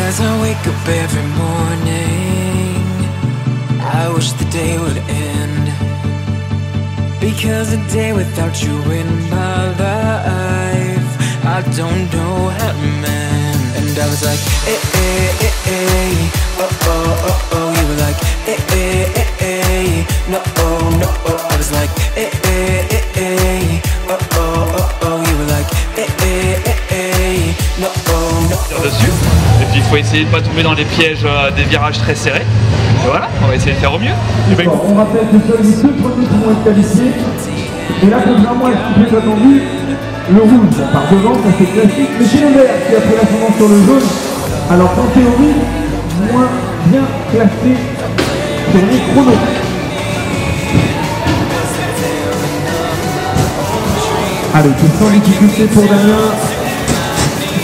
As I wake up every morning, I wish the day would end, because a day without you in my life, I don't know how to mend. And I was like, eh, eh, eh, eh, oh, oh, oh, oh. You were like, eh, eh, eh, eh, no, oh, no, oh. I was like, eh, eh, eh, eh, oh, oh, oh, oh. You were like, eh, eh, eh, eh, no, oh, no, oh. Dessus. Et puis il faut essayer de ne pas tomber dans les pièges des virages très serrés. Et voilà, on va essayer de faire au mieux. On rappelle que seuls les deux premiers qui vont être qualifiés. Et là, contrairement à ce qui est attendu, le rouge par devant, ça c'est classique, mais c'est le vert qui a pris l'ascendant sur le jaune. Alors en théorie, moins bien classé sur les chronos. Allez, c'est sans difficulté pour Damien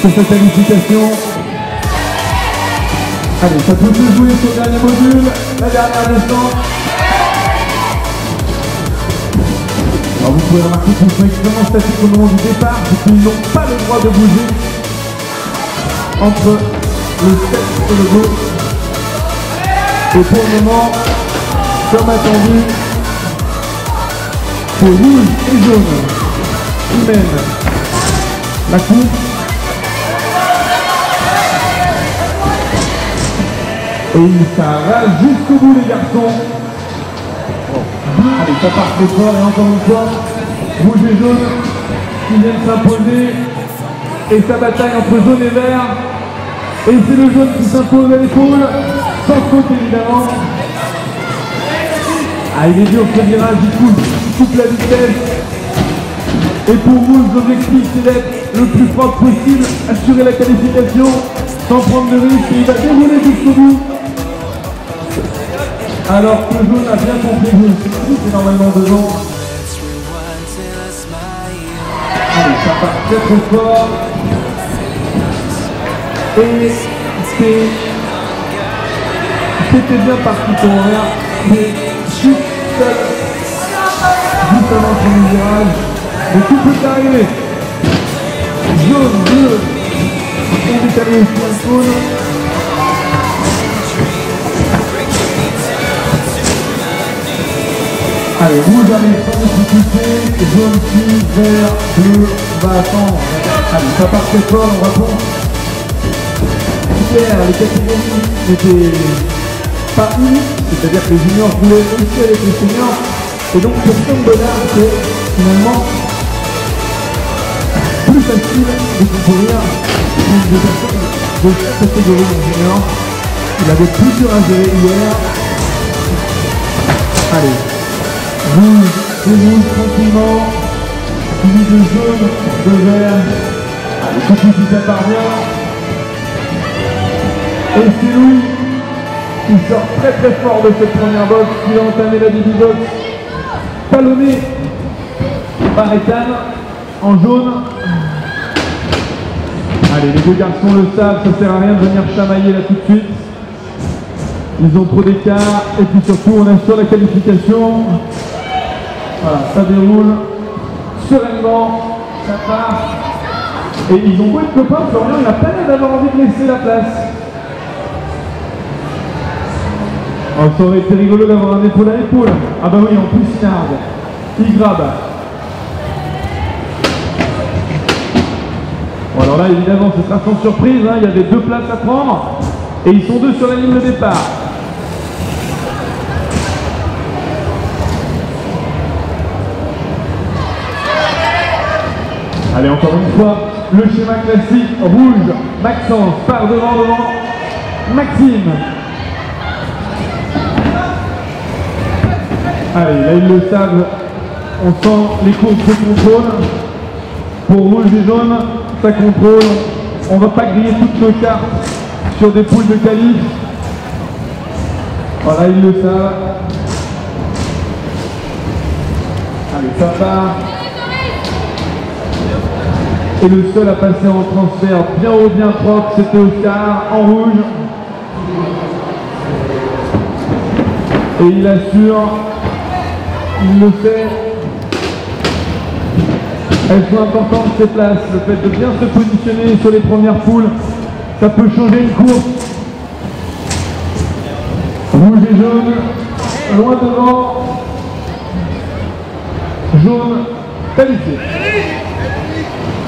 sur cette qualification. Allez, ça peut se jouer sur le dernier module, la dernière descente. Alors vous pouvez remarquer qu'ils sont extrêmement statiques au moment du départ, puisqu'ils n'ont pas le droit de bouger entre le step et le go. Et pour le moment, comme attendu, c'est rouge et jaune qui mènent la course. Et ça rase jusqu'au bout les garçons. Allez, ça part très fort et encore une fois, rouge et jaune qui viennent s'imposer. Et sa bataille entre jaune et vert. Et c'est le jaune qui s'impose à l'épaule, sans faute évidemment. Ah, il est dur ce virage, il coupe la vitesse. Et pour rouge, l'objectif c'est d'être le plus propre possible, assurer la qualification sans prendre de risque. Et il va dérouler jusqu'au bout. Alors que jaune a bien compris que c'est normalement devant. Allez, ça part très très fort. Et c'était bien parti pour vert, mais juste avant son virage. Mais tout peut arriver. Jaune, bleu, on est allé aussi un jaune. Allez, rouge arrive sans difficulté, jaune qui, vert, bleu, va attendre. Allez, ça part très fort, on répond. Hier, les catégories n'étaient pas uniques, c'est-à-dire que les juniors voulaient aussi avec les seniors. Et donc pour Tom Bonnard, c'est finalement plus facile de concourir avec des personnes de chaque catégorie en junior. Il avait plus dur à gérer hier. Allez. Rouge, déroule tranquillement, suivi de jaune, de vert. Allez, tout de suite ça parvient. Et c'est Louis qui sort très très fort de cette première boxe, qui va entamer la début box, talonné par Ethan en jaune. Allez, les deux garçons le savent, ça sert à rien de venir chamailler là tout de suite. Ils ont trop d'écart, et puis surtout on assure la qualification. Voilà, ça déroule sereinement, ça part. Et ils ont beau être copains, Florian, il a pas l'air d'avoir envie de laisser la place. Oh, ça aurait été rigolo d'avoir un épaule à épaule. Ah bah oui, en plus il nargue. Il grabe. Bon alors là évidemment ce sera sans surprise, hein. Il y avait deux places à prendre. Et ils sont deux sur la ligne de départ. Allez, encore une fois, le schéma classique, rouge, Maxence part devant Maxime. Allez, là ils le savent, on sent les courses de contrôle. Pour rouge et jaune, ça contrôle. On ne va pas griller toutes nos cartes sur des poules de qualif. Voilà, ils le savent. Allez, ça part. Et le seul à passer en transfert bien haut, bien propre, c'était Oscar en rouge. Et il assure, il le fait. Elles sont importantes ces places, le fait de bien se positionner sur les premières poules ça peut changer une course. Rouge et jaune, loin devant. Jaune, qualifié.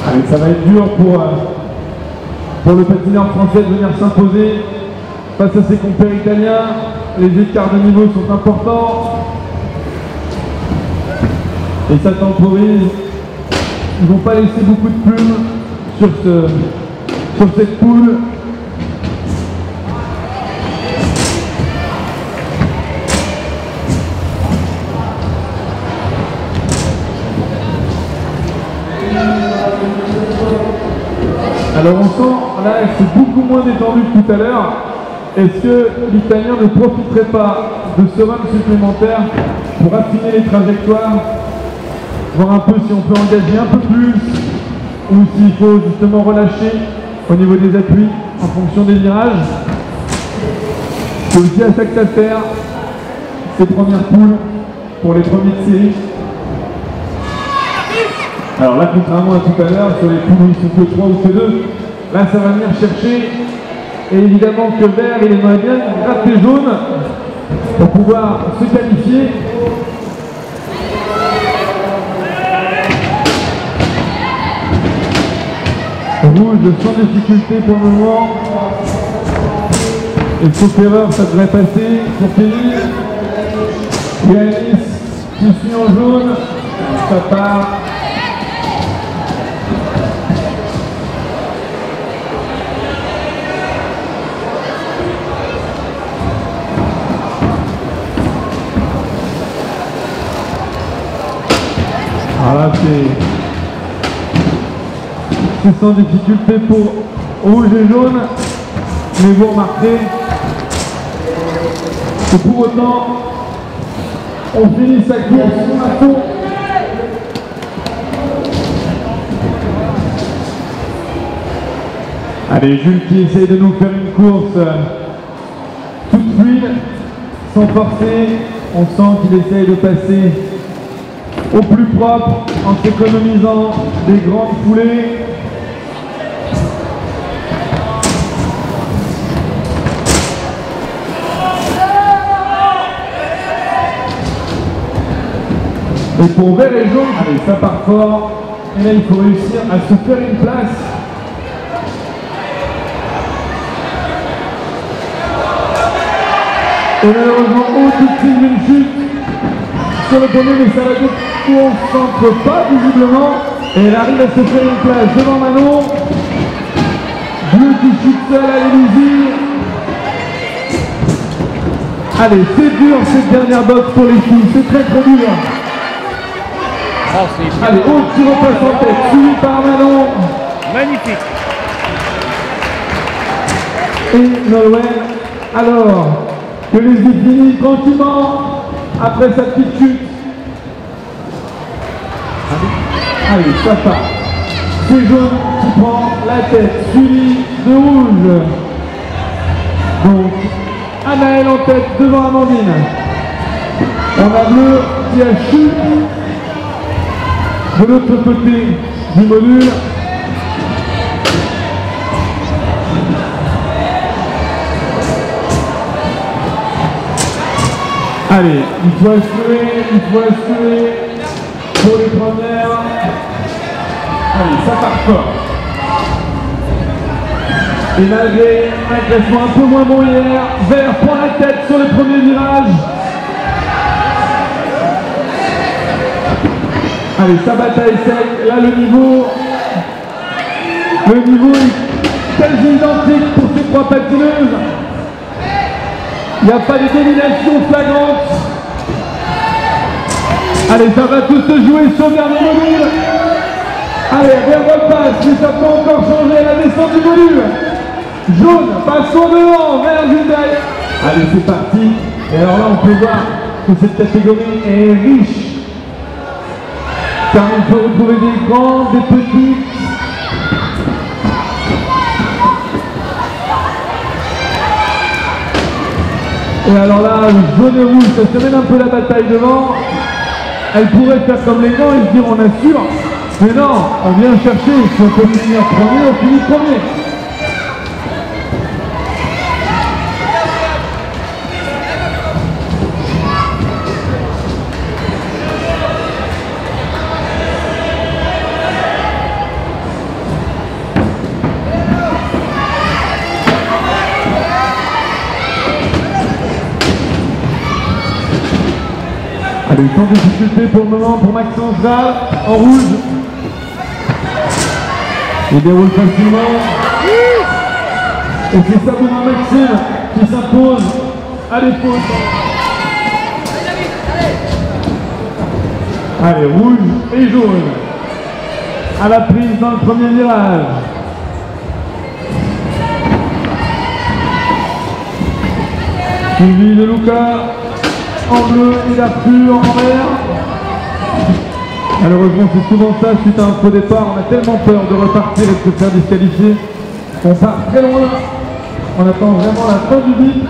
Allez, ça va être dur pour le patineur français de venir s'imposer face à ses compères italiens. Les écarts de niveau sont importants. Et ça temporise. Ils ne vont pas laisser beaucoup de plumes sur cette poule. Alors on sent là que c'est beaucoup moins détendu que tout à l'heure. Est-ce que l'Italien ne profiterait pas de ce run supplémentaire pour affiner les trajectoires, voir un peu si on peut engager un peu plus ou s'il faut justement relâcher au niveau des appuis en fonction des virages? C'est aussi à ça que ça sert, ces premières poules pour les premiers de série. Alors là, contrairement à tout à l'heure, sur les poules où ils sont que 3 ou que 2, là ça va venir chercher. Et évidemment que vert, il aimerait bien gratter jaune pour pouvoir se qualifier. Rouge sans difficulté pour le moment. Et sauf erreur, ça devrait passer pour Kelly. Yanis qui suit en jaune. Ça part. Voilà, c'est sans difficulté pour rouge et jaune, mais vous remarquez que pour autant, on finit sa course à fond. Allez, Jules qui essaye de nous faire une course toute fluide, sans forcer. On sent qu'il essaye de passer au plus propre en s'économisant des grandes foulées. Et pour vert et jaune, allez, ça part fort. Et là, il faut réussir à se faire une place. Et malheureusement, au-dessus d'une chute sur le premier, mais ça va dire qu'on ne centre pas visiblement. Et elle arrive à se faire une place devant Manon. Bleu qui chute seul à l'Élysée. Allez, c'est dur cette dernière boxe pour les filles, c'est très très dur. Allez, haut qui repasse en tête, suivi par Manon. Magnifique. Et Nolwenn, alors que les yeux finissent tranquillement après sa petite chute. Allez, ça part. C'est jaune qui prend la tête, suivi de rouge. Donc, Anaël en tête devant Amandine. On a bleu qui a chute de l'autre côté du module. Allez, il faut assurer pour les premières. Allez, ça part fort. Et malgré un classement un peu moins bon hier, vert prend la tête sur le premier virage. Allez, sa bataille sec, là le niveau est quasi identique pour ces trois patineuses. Il n'y a pas de domination flagrante. Allez, ça va tout se jouer sur le dernier module. Allez, vert repasse, mais ça peut encore changer la descente du module. Jaune passe en devant, vert juste derrière. Allez, c'est parti. Et alors là, on peut voir que cette catégorie est riche. Car on peut retrouver des grandes, des petites. Et alors là, jaune et rouge, ça se mène un peu la bataille devant. Elle pourrait faire comme les gants et se dire on assure. Mais non, on vient chercher. Si on peut finir premier, on finit premier. Allez, sans difficulté pour le moment pour Maxence Val, en rouge. Il déroule facilement. Et c'est Sabourin Maxime qui s'impose à l'épaule. Allez, rouge et jaune. À la prise dans le premier virage. Suivi de Luca en bleu et d'Arthur en vert. Malheureusement, c'est souvent ça suite à un faux départ. On a tellement peur de repartir et de se faire disqualifier. On part très loin. On attend vraiment la fin du beat.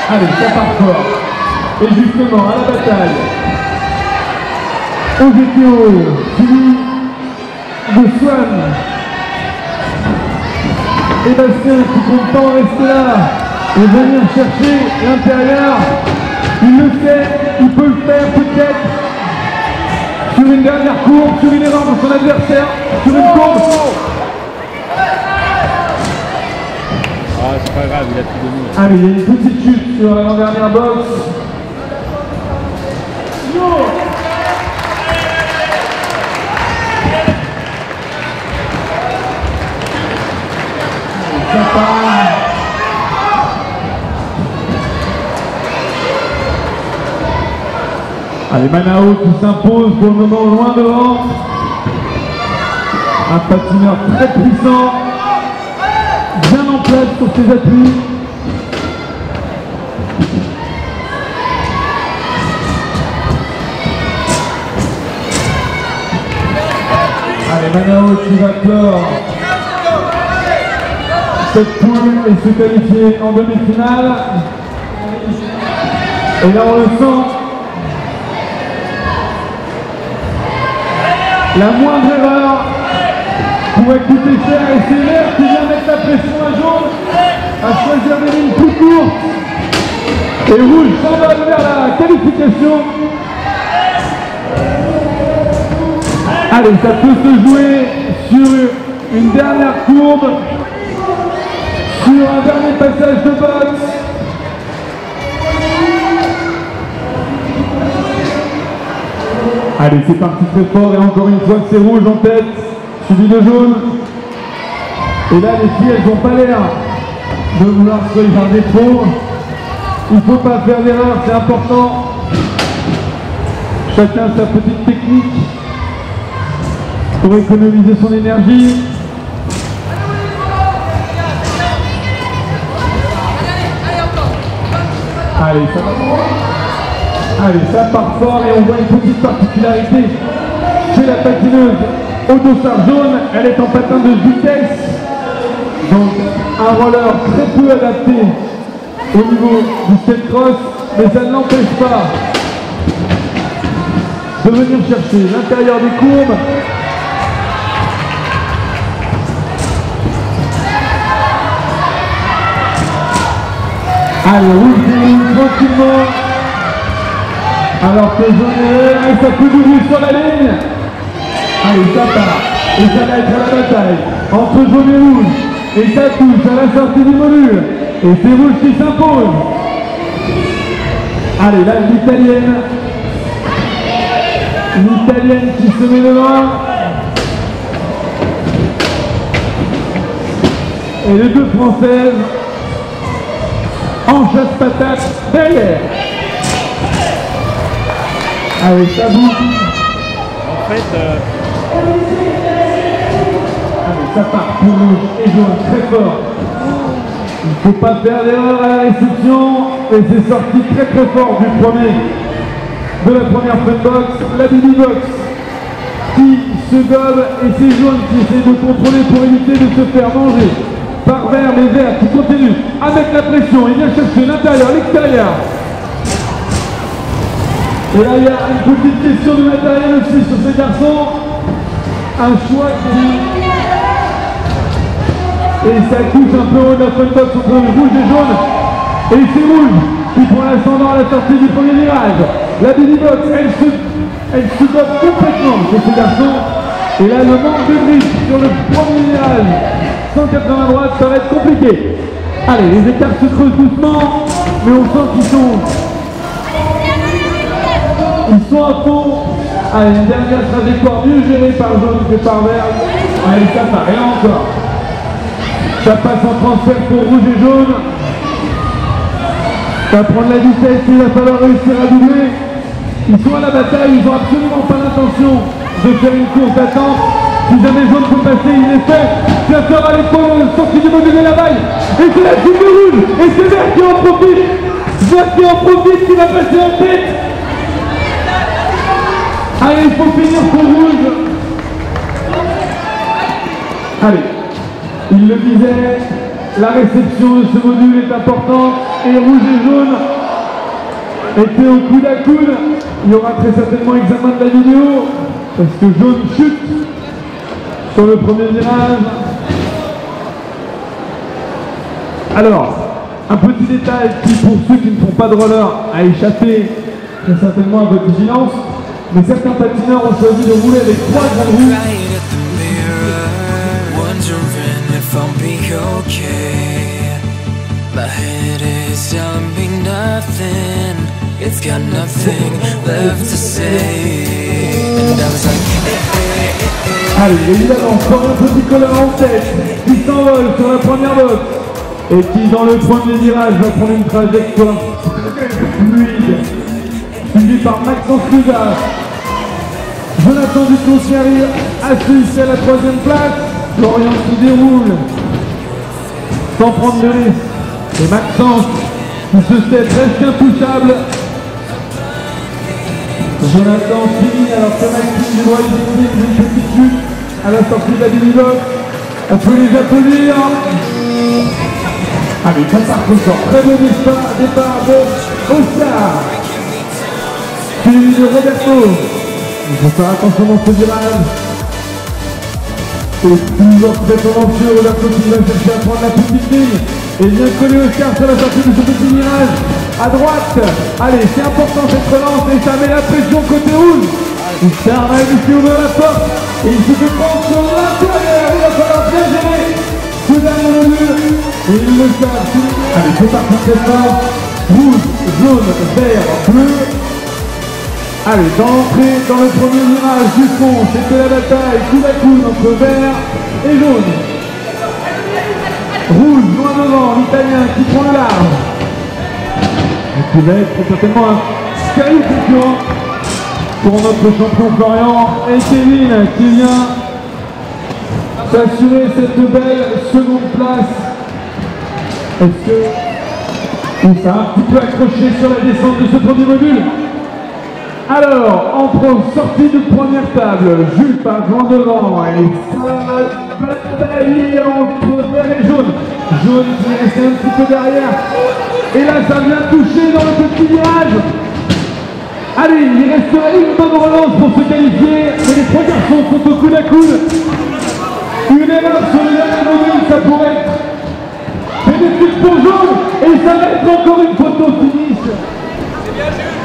Allez, ça part fort. Et justement, à la bataille. Au GTO, suivi de Swan. Et Bastien qui compte pas en rester là et venir chercher l'intérieur. Il le sait, il peut le faire peut-être sur une dernière courbe, sur une erreur de son adversaire, sur une courbe. Ah, c'est pas grave, il a tout donné. Allez, il y a une petite chute sur l'avant-dernière box. Ça part. Allez, Manao qui s'impose pour le moment loin devant. Un patineur très puissant, bien en place sur ses appuis. Allez, Manao qui va clore cette poule et se qualifier en demi-finale. Et là on le sent. La moindre erreur pourrait coûter cher et c'est l'air qui vient mettre la pression à jaune à choisir des lignes plus courtes. Et rouge s'envole vers la qualification. Allez, ça peut se jouer sur une dernière courbe, sur un dernier passage de boxe. Allez, c'est parti très fort et encore une fois c'est rouge en tête, suivi de jaune. Et là les filles elles n'ont pas l'air de vouloir se regarder trop. Il ne faut pas faire d'erreur, c'est important. Chacun sa petite technique pour économiser son énergie. Allez, ça va. Allez, ça part fort et on voit une petite particularité chez la patineuse au dossard jaune. Elle est en patin de vitesse, donc un roller très peu adapté au niveau du skate cross, mais ça ne l'empêche pas de venir chercher l'intérieur des courbes. Allez, roule tranquillement. Alors que jaune et ça peut doubler sur la ligne. Allez, ça part. Et ça va être à la bataille entre jaune et rouge. Et ça touche à la sortie du module. Et c'est rouge qui s'impose. Allez, là, l'italienne. L'italienne qui se met devant. Et les deux françaises en chasse-patate derrière. Allez, ça bouge. En fait, Allez, ça part pour rouge et jaune très fort. Il ne faut pas faire d'erreur à la réception. Et c'est sorti très très fort du premier. De la première frame box, la Bibi box qui se gobe et c'est jaune qui essaie de contrôler pour éviter de se faire manger par vert, les verts qui continuent à mettre la pression. Il vient chercher l'intérieur, l'extérieur. Et là, il y a une petite question de matériel aussi sur ces garçons. Un choix qui... Et ça touche un peu au 9 box entre rouge et jaune. Et c'est rouge qui prend l'ascendant à la sortie du premier virage. La Billy Box, elle se gobe complètement sur ces garçons. Et là, le manque de grip sur le premier virage, 180 droite, ça va être compliqué. Allez, les écarts se creusent doucement, mais on sent qu'ils sont Ils sont à fond. Allez, une dernière trajectoire mieux gérée par jaune que par vert. Allez, ça n'a rien encore. Ça passe en transfert pour rouge et jaune. Ça va prendre la vitesse, il va falloir réussir à doubler. Ils sont à la bataille, ils n'ont absolument pas l'intention de faire une course d'attente. Si jamais jaune peut passer, il est fait. Ça sera l'épaule sortie du module de la balle. Et c'est la chute de rouge. Et c'est vert qui en profite. Vert qui en profite, qui va passer en tête. Allez, il faut finir pour rouge. Allez, il le disait, la réception de ce module est importante et rouge et jaune étaient au coude à coude. Il y aura très certainement examen de la vidéo parce que jaune chute sur le premier virage. Alors, un petit détail qui, pour ceux qui ne font pas de roller, a échappé très certainement à votre vigilance, mais certains patineurs ont choisi de rouler avec 3 grandes roues. Right at the mirror, wondering if I'll be okay. My head is telling me nothing. It's got nothing left to say. And I was like, Allez, évidemment, encore un petit colleur en tête qui s'envole sur la première botte et qui, dans le premier virage, va prendre une trajectoire fluide, suivi par Maxence Cousin. Jonathan Duclos qui arrive à ici à la 3e place. Florian qui déroule sans prendre de risque. Et Maxence qui se sait presque intouchable. Jonathan finit alors que Maxime du droit une petite chute à la sortie de la demi-box. On peut les applaudir. Allez, ça part trop fort. Très bon départ de Oscar. Suivi de Roberto. Il faut faire attention dans ce virage. C'est toujours très tendancieux. Roberto qui va chercher à prendre la petite ligne. Et bien collé Oscar sur la sortie de ce petit virage. À droite. Allez, c'est important cette relance et ça met la pression côté rouge. Oscar va ici ouvrir la porte. Et il se fait prendre sur l'intérieur. Il va falloir bien gérer ce dernier module. Et ils le savent. Allez, c'est parti très fort. Rouge, jaune, vert, bleu. Allez, dans l'entrée, dans le premier virage du fond, c'était la bataille coup à coup entre vert et jaune. Rouge, loin devant, l'Italien qui prend le large. Et qui va être certainement un sérieux concurrent pour notre champion Florian et Kevin qui vient s'assurer cette belle seconde place. Est-ce que il s'est un petit peu accroché sur la descente de ce premier module? Alors, entre sortie de première table, Jules passe loin devant et ça bataille entre vert et jaune. Jaune qui est resté un petit peu derrière. Et là, ça vient toucher dans le petit virage. Allez, il resterait une bonne relance pour se qualifier. Mais les 3 garçons sont au coude à coude. Une erreur sur le dernier module, ça pourrait être bénéfique pour jaune. Et ça va être encore une photo finish. C'est bien, Jules.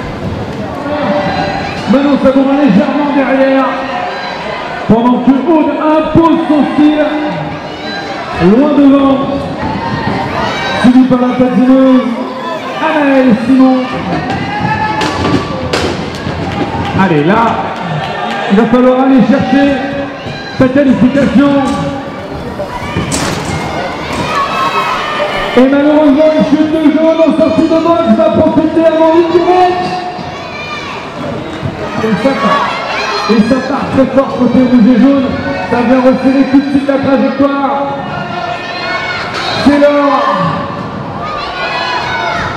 Manon Sabourin légèrement derrière, pendant que Aude impose son style, loin devant, suivi par la patineuse Anaëlle Simon. Allez, là, il va falloir aller chercher sa qualification. Et malheureusement, une chute de jaune en sortie de box va profiter avant une direct. Et ça part très fort côté rouge et jaune. Ça vient resserrer tout de suite la trajectoire. C'est l'or.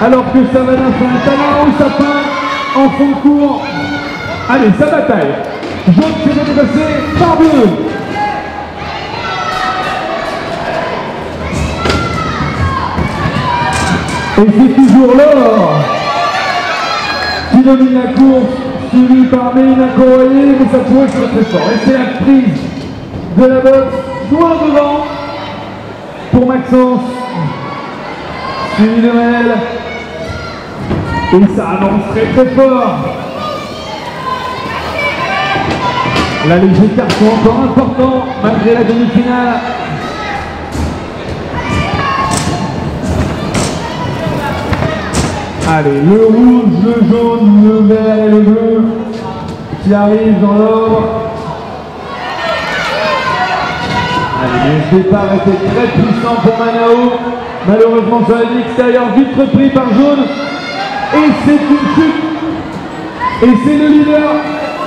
Alors que ça va d'un talent au sapin en fond de cours. Allez, ça bataille. Jaune qui est dépassé par bleu. Et c'est toujours l'or qui domine la course. Suivi par Mélina Courroyer, mais ça pourrait être très fort. Et c'est la prise de la boxe loin devant pour Maxence. Suivi de Réel. Et ça avance très fort. Là, les écarts sont encore importants malgré la demi-finale. Allez, le rouge, le jaune, le vert et le bleu qui arrivent dans l'ordre. Allez, le départ était très puissant pour Manao. Malheureusement sur la ligne extérieure, vite repris par jaune. Et c'est une chute. Et c'est le leader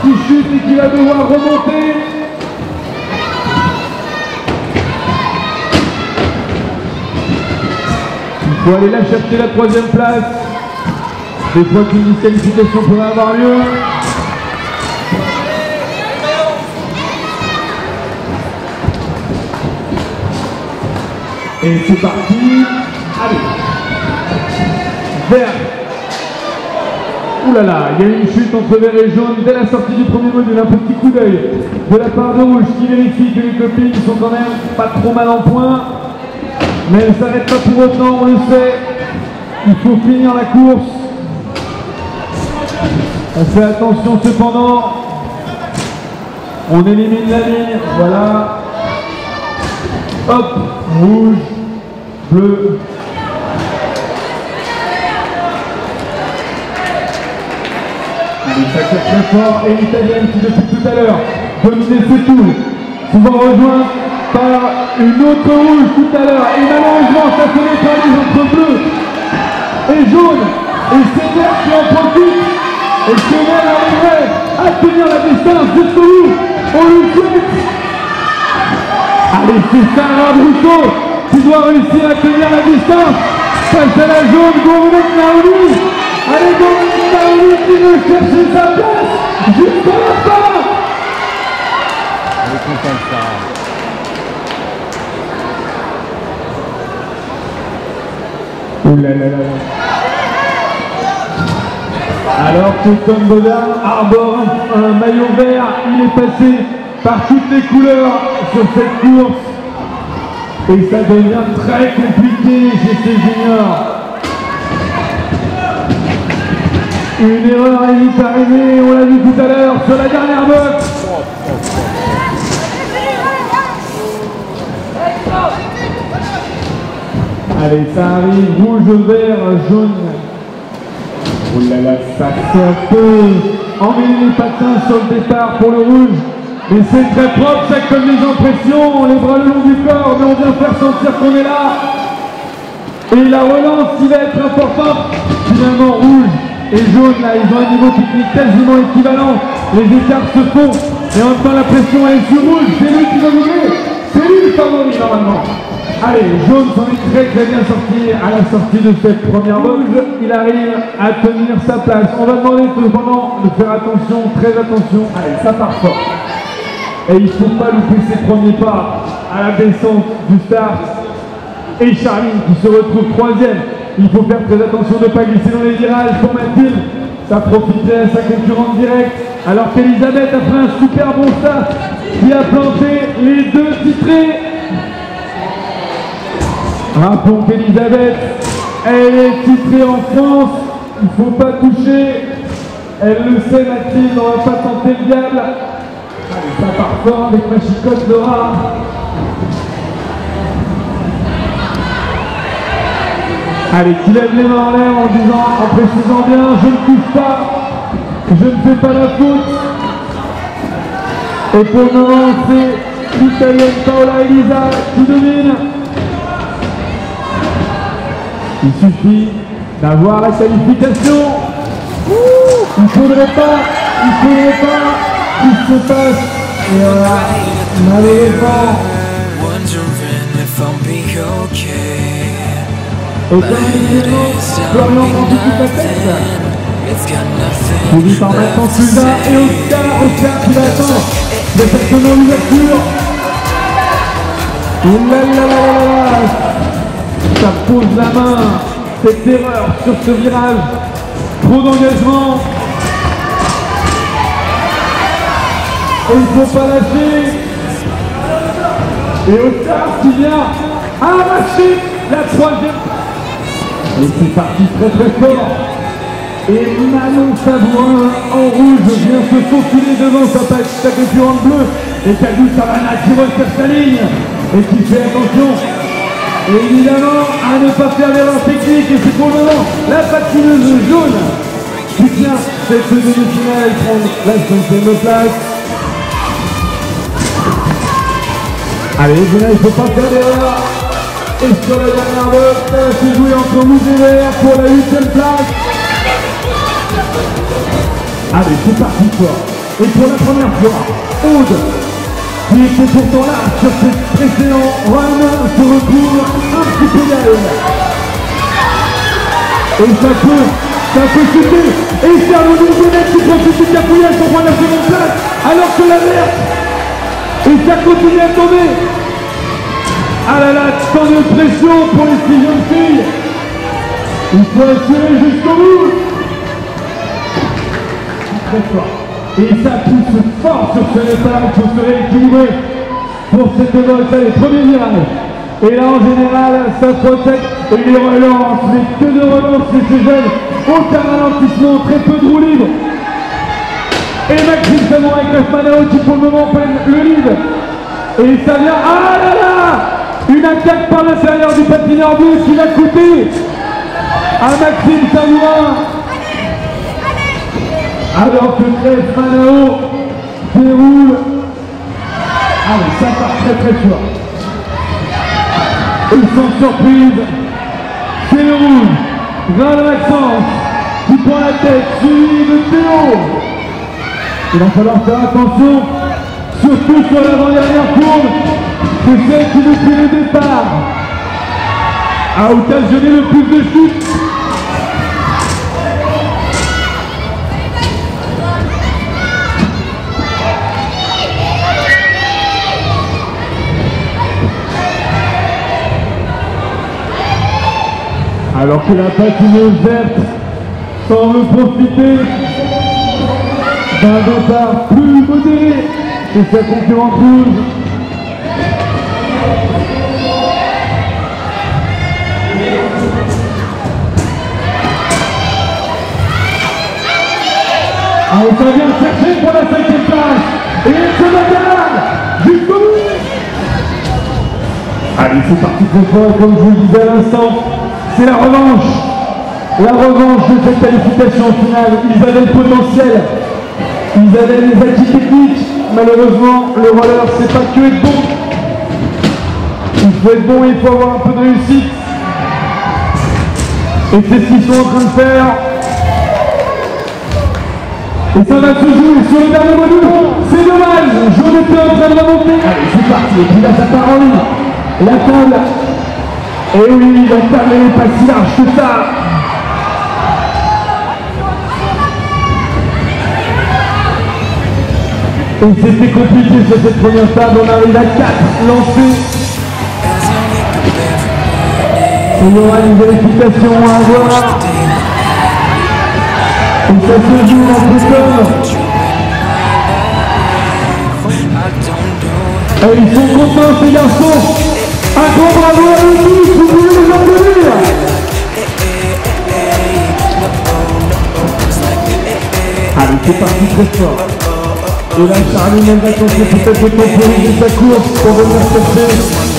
qui chute et qui va devoir remonter. Il faut aller là chercher la troisième place. Des fois qu'une disqualification pourrait avoir lieu. Et c'est parti. Allez. Vert. Ouh là là, il y a eu une chute entre vert et jaune dès la sortie du premier module. Un petit coup d'œil de la part de rouge qui vérifie que les copines sont quand même pas trop mal en point. Mais elle ne s'arrête pas pour autant, on le sait. Il faut finir la course. On fait attention cependant. On élimine la ligne. Voilà. Hop, rouge, bleu. Allez, ça tire très fort. Et l'italienne qui depuis tout à l'heure dominait ce tour. Souvent rejointe par une autre rouge tout à l'heure. Et malheureusement, ça se neutralise entre bleu et jaune. Et c'est vert qui en profite. Et ce vert arriverait à tenir la distance jusqu'au bout. On le souhaite. Allez, c'est Sarah Brousseau qui doit réussir à tenir la distance face à la jaune Gourmet Naomi. Allez, Gourmet Naomi qui veut chercher sa place jusqu'à la fin. Elle est contente, Sarah. Ouh là là là. Alors que Tom Baudin arbore un maillot vert, il est passé par toutes les couleurs sur cette course. Et ça devient très compliqué chez ces juniors. Une erreur est vite arrivée, on l'a vu tout à l'heure sur la dernière boxe. Allez, ça arrive, rouge, vert, jaune. Oh là là, ça peut emmêler les patins sur le départ pour le rouge. Mais c'est très propre, ça comme les impressions, les bras le long du corps, mais on vient faire sentir qu'on est là. Et la relance qui va être importante, finalement rouge et jaune, là, ils ont un niveau technique quasiment équivalent. Les écarts se font, et en même temps la pression est sur rouge, c'est lui qui va doubler, c'est lui le favori normalement. Allez, jaune s'en est très bien sorti à la sortie de cette première boxe. Il arrive à tenir sa place. On va demander cependant de faire attention, très attention. Allez, ça part fort. Et il ne faut pas louper ses premiers pas à la descente du start. Et Charline qui se retrouve troisième. Il faut faire très attention de ne pas glisser dans les virages pour Mathilde. Ça profiterait à sa concurrente directe. Alors qu'Elisabeth a fait un super bon start qui a planté les deux titrés. Rappelons qu'Elisabeth, elle est titrée en France. Il ne faut pas toucher. Elle le sait, Mathilde, on ne va pas tenter le diable. Allez, ça part fort avec ma chicotte Laura. Allez, qui lève les mains en l'air en disant, en précisant bien, je ne touche pas, je ne fais pas la faute. Et pour le moment, c'est l'italienne Paola Elisa qui domine. Il suffit d'avoir la qualification. Il ne faudrait pas qu'il se passe. Et voilà, malheureusement. Et comme évidemment, Florian prend toute la tête. Suivi par Vincent Souza et Oscar qui va attendre. Mais certainement l'ouverture. Ça pose la main. Cette erreur sur ce virage. Trop d'engagement. Et il ne faut pas lâcher. Et Oscar qui vient arracher la troisième. Et c'est parti très fort. Et Manon Sabourin en rouge vient se faufiler devant sa concurrente bleue. Et Kadou Savana qui resserre sa ligne. Et qui fait attention. Évidemment, à ne pas faire d'erreur technique, et c'est pour le moment la patineuse jaune qui tient cette demi-finale et prend la 5e place. Allez, Zena, il ne faut pas faire d'erreur. Et sur la dernière botte, ça va se jouer entre rouge et vert pour la 8e place. Allez, c'est parti fort. Et pour la première fois, Aude, qui était pourtant là sur ce précédent run, se retrouve un petit peu derrière. Et ça peut chuter. Et c'est un Gonnet qui profite du capouillage pour prendre la 2e place, alors que la verte, et ça continue à tomber. Ah là là, tant de pression pour les 6 jeunes filles. Il faut assurer jusqu'au bout. Très fort. Et ça pousse fort sur ce départ pour se rééquilibrer pour cette botte. Allez, premier virage. Et là, en général, ça protège et les relances, mais que de relance chez ces jeunes. Aucun ralentissement, très peu de roue libre. Et Maxime Samon avec le Manao qui pour le moment prennent le lead. Et ça vient, ah là là, une attaque par l'intérieur du patineur bleu qui va coûter à Maxime Samouin. Alors que Greg Manao déroule. Allez, ça part très très fort. Et sans surprise, c'est le rouge, Val Maxence, qui prend la tête, suivi de Théo. Il va falloir faire attention, surtout sur l'avant-dernière courbe, c'est celle qui depuis le départ a occasionné le plus de chutes. Alors que la patineuse verte semble profiter d'un départ plus modéré que sa concurrente rouge. Alors ça vient chercher pour la 5e place et elle se bagarre jusqu'au bout. Allez, c'est parti très fort, comme je vous le disais à l'instant. C'est la revanche de cette qualification finale. Ils avaient le potentiel, ils avaient les acquis techniques. Malheureusement, le roller, c'est pas que être bon. Il faut être bon et il faut avoir un peu de réussite. Et c'est ce qu'ils sont en train de faire. Et ça va se jouer sur le dernier module. C'est dommage, Jaune était en train de remonter. Allez, c'est parti, et puis là, ça part en ligne. La table. Et oui, la table n'est pas si large que ça. Et c'était compliqué sur cette première table, on arrive à 4 lancés. Il y aura une vérification à avoir. Et ça se joue en tout cas. Et ils sont contents ces garçons. Un grand bravo à eux tous, vous pouvez les applaudir. Allez, c'est parti très fort. Et là, Charline, elle va tenter peut-être de temporiser sa course pour venir chercher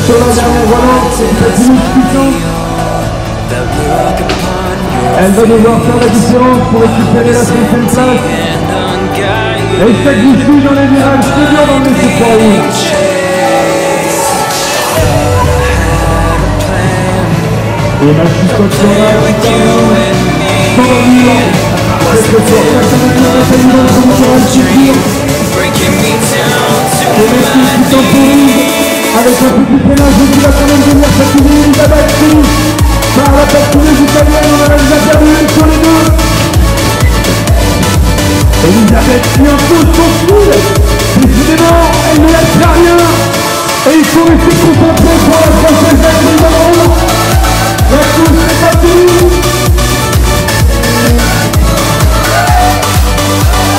sur la dernière relance cette patineuse puissante. Elle va devoir faire la différence pour récupérer la 5e place. Et ça glisse dans les virages, c'est dur dans le laisser trois rouges. Et ma chicotte sera sans la nuit. Très très fort, ça va être la présidente comme ça va le futur. Et Messi qui temporise avec un petit pénage qui va quand même venir fatiguer Elisabeth par la patineuse italienne. On a déjà perdu sur les deux. Elisabeth qui impose son style. Décidément, elle ne lâche rien. Et il faut rester concentré pour la française d'Aline Baron. La course est partie.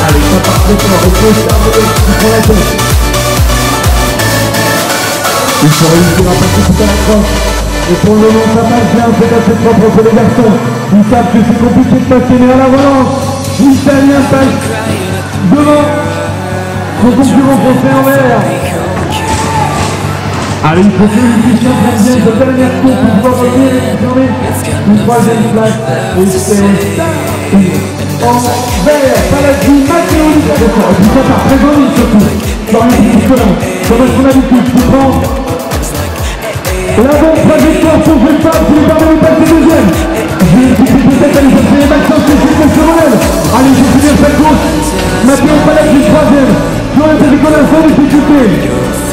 Allez, ça part très fort. Il faut Charles qui prend la tête. Il faut réussir à passer tout à la crosse. Et pour le moment, ça passe bien. C'est assez propre pour les garçons. Ils savent que c'est compliqué de passer, mais à la relance, l'Italien passe devant son concurrent français en vert. Allez, il faut que les Christian prennent bien de dernière course pour pouvoir revenir et confirmer une troisième place. Et c'est en vert, Palazzi, Matteo Lucas. Et puis ça part très joli surtout. Dans les petits colons. Comme à son habitude, je prends la bonne trajectoire pour Jules Favre, qui lui permet de passer deuxième. Je vais peut-être aller chercher les Maxence qui est sur le modèle. Allez, je vais finir cette course. Matteo Palazzi, troisième. Florent Nicolas sans difficulté.